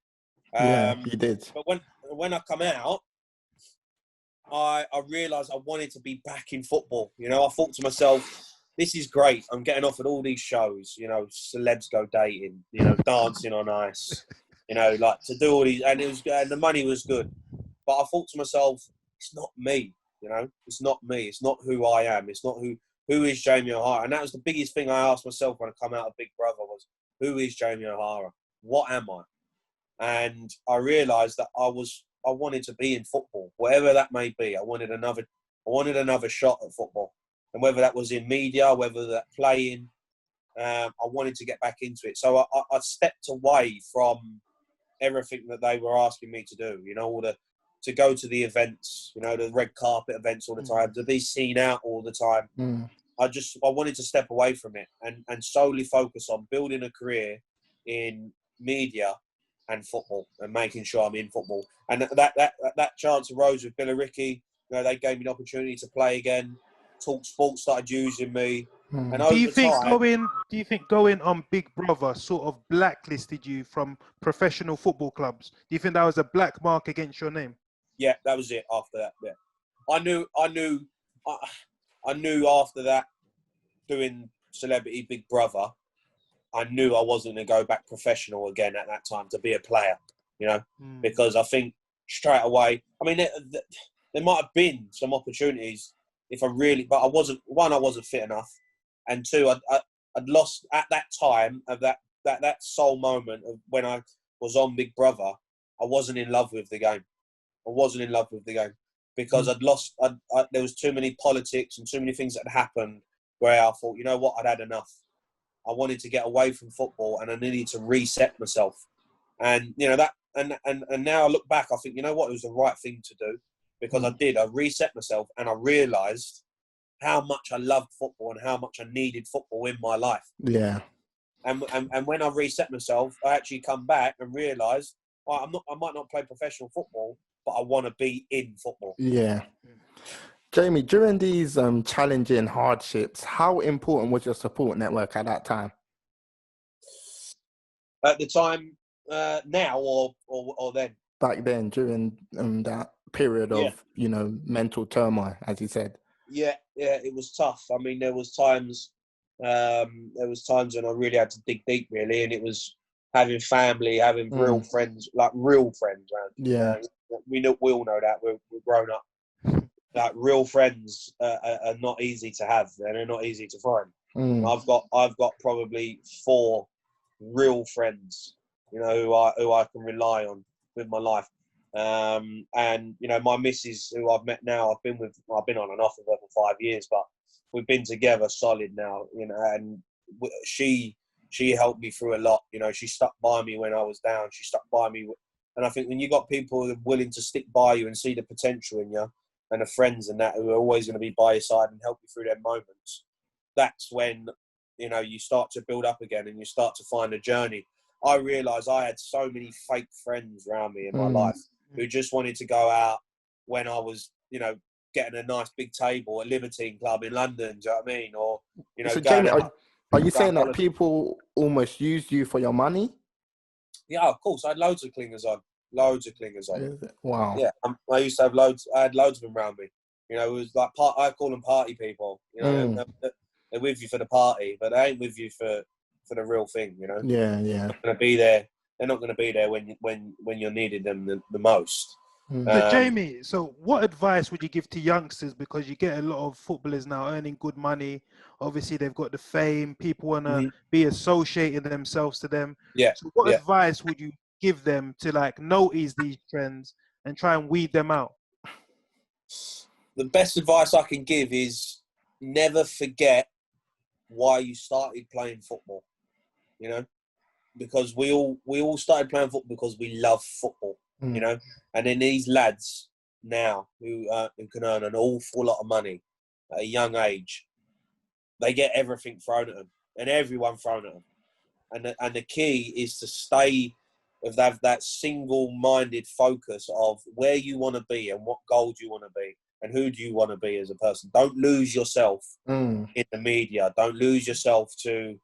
You did. But when I come out, I realised I wanted to be back in football. You know, I thought to myself, this is great. I'm getting offered all these shows, you know, celebs go dating, you know, dancing on ice, you know, like to do all these, and the money was good. But I thought to myself, it's not me, you know, it's not me. It's not who I am. It's not who is Jamie O'Hara. And that was the biggest thing I asked myself when I come out of Big Brother was, who is Jamie O'Hara? What am I? And I realised that I wanted to be in football, whatever that may be. I wanted another shot at football. And whether that was in media, whether that playing, I wanted to get back into it. So I stepped away from everything that they were asking me to do, you know, to go to the events, you know, the red carpet events all the time, to be seen out all the time. I wanted to step away from it and solely focus on building a career in media and football, and making sure I'm in football. And that chance arose with Billericay. You know, they gave me the opportunity to play again. Talksport started using me. And do you think going on Big Brother sort of blacklisted you from professional football clubs? Do you think that was a black mark against your name? Yeah, that was it. After that, yeah, I knew after that, doing Celebrity Big Brother, I knew I wasn't going to go back professional again at that time to be a player, you know, because I think straight away, I mean, there might have been some opportunities if I really, but I wasn't fit enough. And two, I'd lost at that time of that sole moment of when I was on Big Brother. I wasn't in love with the game. Because I'd lost. There was too many politics and too many things that had happened where I thought, you know what, I'd had enough. I wanted to get away from football, and I needed to reset myself. And you know that, and now I look back, I think, you know what, it was the right thing to do, because I did. I reset myself, and I realised how much I loved football and how much I needed football in my life. Yeah. And when I reset myself, I actually come back and realised, I might not play professional football, but I want to be in football. Yeah. Jamie, during these challenging hardships, how important was your support network at that time? At the time, now or then? Back then, during that period of, you know, mental turmoil, as you said. Yeah, it was tough. I mean, there was times when I really had to dig deep, really, and it was having family, having real friends, like real friends, man. Yeah. We all know that. We're grown up. Like real friends are not easy to have, and they're not easy to find. I've got probably 4 real friends, you know, who I can rely on with my life. And you know, my missus, who I've met now, I've been on and off with her for 5 years, but we've been together solid now, you know. And she helped me through a lot. You know, she stuck by me when I was down. She stuck by me, and I think when you got people who are willing to stick by you and see the potential in you, and the friends and that who are always going to be by your side and help you through their moments, that's when, you know, you start to build up again and you start to find a journey. I realised I had so many fake friends around me in my life who just wanted to go out when I was, you know, getting a nice big table at Libertine Club in London, do you know what I mean? Or, you know, so going Jamie, out, are you saying that holiday. people almost used you for your money? Yeah, of course. I had loads of clingers on. Wow. Yeah, I used to have loads. I had loads of them around me. You know, it was like I call them party people. You know, they're with you for the party, but they ain't with you for the real thing. You know. Yeah. They're not going to be there. They're not going to be there when you're needed them the most. So Jamie, so what advice would you give to youngsters? Because you get a lot of footballers now earning good money. Obviously, they've got the fame. People want to be associating themselves to them. Yeah. So what advice would you give them to like notice these trends and try and weed them out? The best advice I can give is never forget why you started playing football. You know, because we all started playing football because we love football. You know, and then these lads now who can earn an awful lot of money at a young age, they get everything thrown at them and everyone thrown at them. And the key is to stay with that single-minded focus of where you want to be and what goals you want to be and who do you want to be as a person. Don't lose yourself in the media. Don't lose yourself to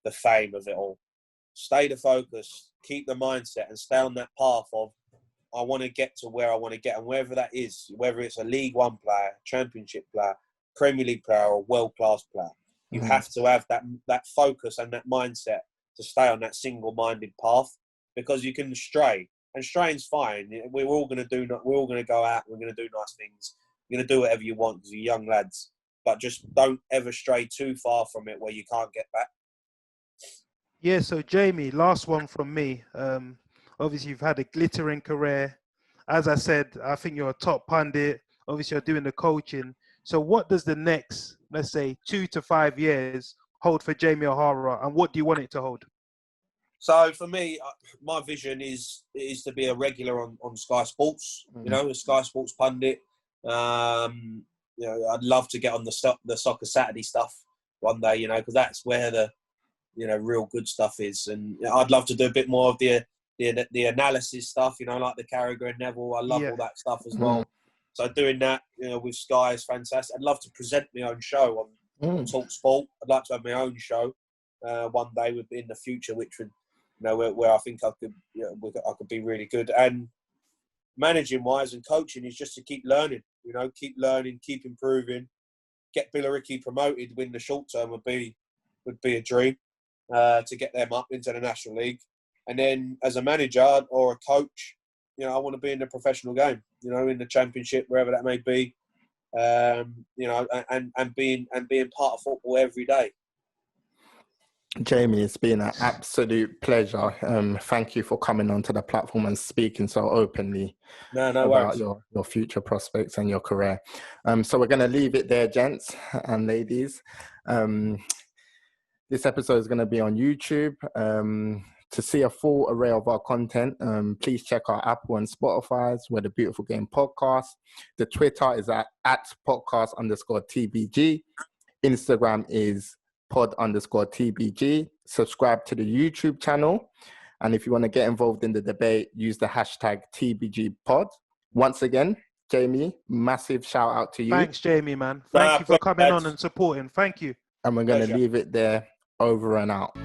the fame of it all. Stay the focus, keep the mindset, and stay on that path of I want to get to where I want to get, and wherever that is, whether it's a League One player, Championship player, Premier League player, or world-class player, you have to have that focus and that mindset to stay on that single-minded path, because you can stray, and straying's fine. We're all going to go out. We're going to do nice things. You're going to do whatever you want because you're young lads, but just don't ever stray too far from it where you can't get back. Yeah. So Jamie, last one from me. Obviously, you've had a glittering career. As I said, I think you're a top pundit. Obviously, you're doing the coaching. So what does the next, let's say, 2 to 5 years hold for Jamie O'Hara, and what do you want it to hold? So for me, my vision is to be a regular on Sky Sports, you know, a Sky Sports pundit. You know, I'd love to get on the Soccer Saturday stuff one day, you know, because that's where the, you know, real good stuff is. And you know, I'd love to do a bit more of the analysis stuff, you know, like the Carragher and Neville. I love all that stuff as well. So doing that, you know, with Sky is fantastic. I'd love to present my own show on Talksport. I'd like to have my own show one day in the future, which would, you know, where I think I could, you know, I could be really good. And managing wise and coaching is just to keep learning, you know, keep learning, keep improving, get Billericay promoted. Win the short term would be a dream to get them up into the National League. And then as a manager or a coach, you know, I want to be in the professional game, you know, in the Championship, wherever that may be, you know, and being part of football every day. Jamie, it's been an absolute pleasure. Thank you for coming onto the platform and speaking so openly about your future prospects and your career. So we're going to leave it there, gents and ladies. This episode is going to be on YouTube. To see a full array of our content, please check our Apple and Spotify's. We're the Beautiful Game Podcast. The Twitter is at @pod_TBG. Instagram is pod_TBG. Subscribe to the YouTube channel. And if you want to get involved in the debate, use the hashtag TBGPod. Once again, Jamie, massive shout out to you. Thanks, Jamie, man. Thank you for coming on and supporting. Thank you. And we're going to leave it there. Over and out.